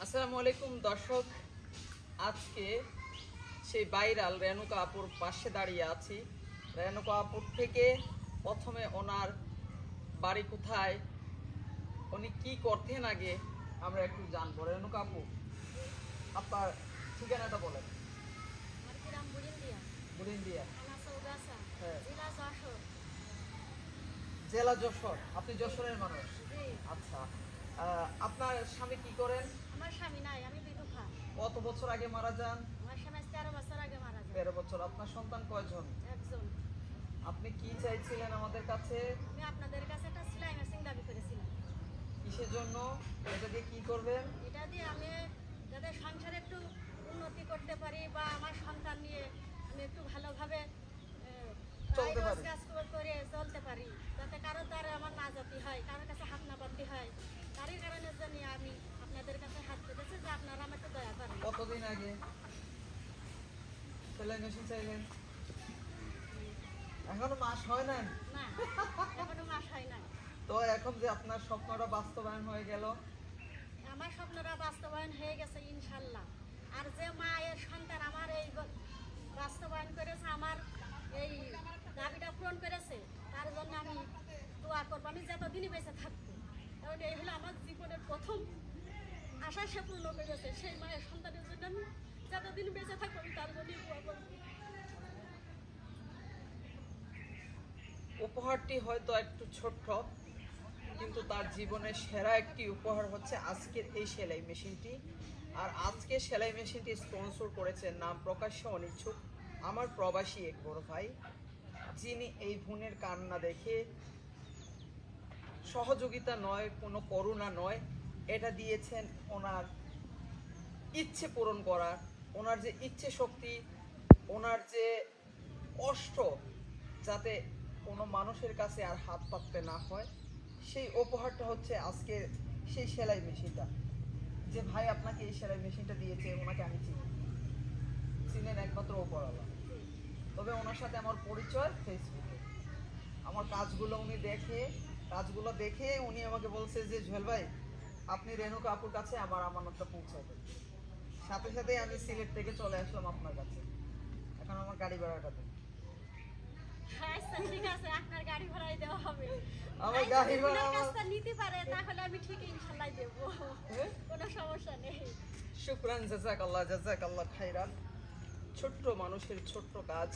আসসালামু আলাইকুম দর্শক, আজকে সেই ভাইরাল রেণুকা আপুর পাশে দাঁড়িয়ে আছি। রেণুকা আপুর থেকে প্রথমে ওনার বাড়ি কোথায়, উনি কি করতেন আগে আমরা একটু জানবো। রেণুকা আপু, আপনার ঠিকানাটা বলেন। আমার গ্রাম বুড়িন্দিয়া, বুড়িন্দিয়া, থানা চৌগাছা, হ্যাঁ, জেলা যশোর। জেলা যশোর। আপনি যশোরের মানুষ? জি। আচ্ছা, আপনার স্বামী কি করেন? আমার স্বামী নাই, আমি বিধবা। কত বছর আগে মারা যান? আমার স্বামী আজ 13 বছর আগে মারা যায়। 13 বছর। আপনার সন্তান কয়জন? একজন। আপনি কি চাইছিলেন আমাদের কাছে? আমি আপনাদের কাছে একটা সেলাই মেশিন দাবি করেছিলাম। কিসের জন্য? এটা দিয়ে কি করবেন? এটা দিয়ে আমি যাতে সংসারে একটু উন্নতি করতে পারি বা আমার সন্তান নিয়ে আমি একটু ভালোভাবে চলতে পারি। কাজ করে চলতে পারি, যাতে কারোর দ্বারা আমার না জাতি হয়, কারোর কাছে হাত না পাতি হয়। তারই কারণে জন্য আমি আপনাদের কাছে হাত পেতেছি যে আপনারা আমাকে দয়া করেন। কতদিন আগে সেলাই মেশিন চাইলেন? এখনো মাস হয় না? না, এখনো মাস হয় নাই। তো এখন যে আপনার স্বপ্নটা বাস্তবায়ন হয়ে গেল, আমার স্বপ্নটা বাস্তবায়ন হয়ে গেছে ইনশাল্লাহ। আর যে মায়ের সন্তান আমার এই বাস্তবায়ন করেছে, আমার এই দাবিটা পূরণ করেছে, তার জন্য আমি দোয়া করবো। আমি যতদিনই বেঁচে থাকবো, কারণ এই হলো আমার জীবনের প্রথম আশা, সে পূর্ণ করেছে। সেই মায়ের সন্তানের জন্য আমি যতদিন বেঁচে থাকবো আমি তার জন্যই দোয়া করবো। উপহারটি হয়তো একটু ছোট্ট, কিন্তু তার জীবনের সেরা একটি উপহার হচ্ছে আজকের এই সেলাই মেশিনটি। আর আজকে সেলাই মেশিনটি স্পন্সর করেছেন নাম প্রকাশ্যে অনিচ্ছুক আমার প্রবাসী এক বড় ভাই, যিনি এই বোনের কান্না দেখে সহযোগিতা নয়, কোনো করুণা নয়, এটা দিয়েছেন ওনার ইচ্ছে পূরণ করার। ওনার যে ইচ্ছে শক্তি, ওনার যে কষ্ট, যাতে কোনো মানুষের কাছে আর হাত পাততে না হয়, সেই উপহারটা হচ্ছে আজকে সেই সেলাই মেশিনটা। যে ভাই আপনাকে এই সেলাই মেশিনটা দিয়েছে, ওনাকে আমি চিনেন একমাত্র ওপরওয়ালা। তবে ওনার সাথে আমার পরিচয় ফেসবুকে। আমার কাজগুলো দেখে উনি আমাকে বলছে যে জুয়েল ভাই, আপনি রেণুকা আপুর কাছে আমার আমানতটা পৌঁছায় দেন। সাথে সাথে আমি সিলেট থেকে চলে আসলাম আপনার কাছে। এখন আমার গাড়ি ভাড়াটা দেন। আচ্ছা, ঠিক আছে, আপনার গাড়ি ভাড়াই দেওয়া হবে। আমার গাড়ি ভাড়া কাজটা নিতে পারে, তাহলে আমি ঠিকই ইনশাল্লাহ দেবো, কোনো সমস্যা নেই। শুকরান, জাযাকাল্লাহ খাইরান। ছোট্ট মানুষের ছোট্ট কাজ।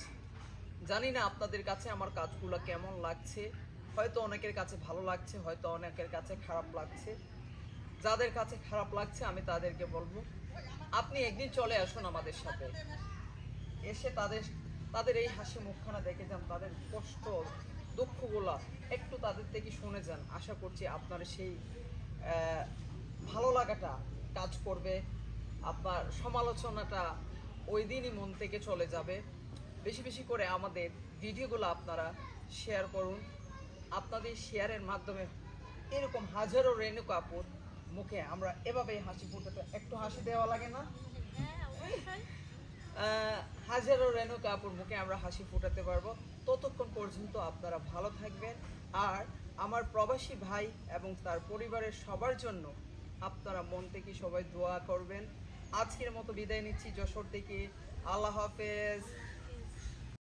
জানি না আপনাদের কাছে আমার কাজগুলো কেমন লাগছে। হয়তো অনেকের কাছে ভালো লাগছে, হয়তো অনেকের কাছে খারাপ লাগছে। যাদের কাছে খারাপ লাগছে আমি তাদেরকে বলবো, আপনি একদিন চলে আসুন আমাদের সাথে, এসে তাদের এই হাসি মুখখানা দেখে যান, তাদের কষ্ট দুঃখগুলা একটু তাদের থেকে শুনে যান। আশা করছি আপনার সেই ভালো লাগাটা কাজ করবে, আপনার সমালোচনাটা ওই দিনই মন থেকে চলে যাবে। বেশি বেশি করে আমাদের ভিডিওগুলো আপনারা শেয়ার করুন। আপনাদের শেয়ারের মাধ্যমে এরকম হাজারো রেণুকা আপুর মুখে আমরা এভাবেই হাসি ফুটাতে, একটু হাসি দেওয়া লাগে না? হ্যাঁ, অবশ্যই। হাজারো রেণুকা আপুর মুখে আমরা হাসি ফোটাতে পারবো। ততক্ষণ পর্যন্ত আপনারা ভালো থাকবেন। আর আমার প্রবাসী ভাই এবং তার পরিবারের সবার জন্য আপনারা মন থেকে সবাই দোয়া করবেন। আজকের মতো বিদায় নিচ্ছি যশোর থেকে। আল্লাহ হাফেজ।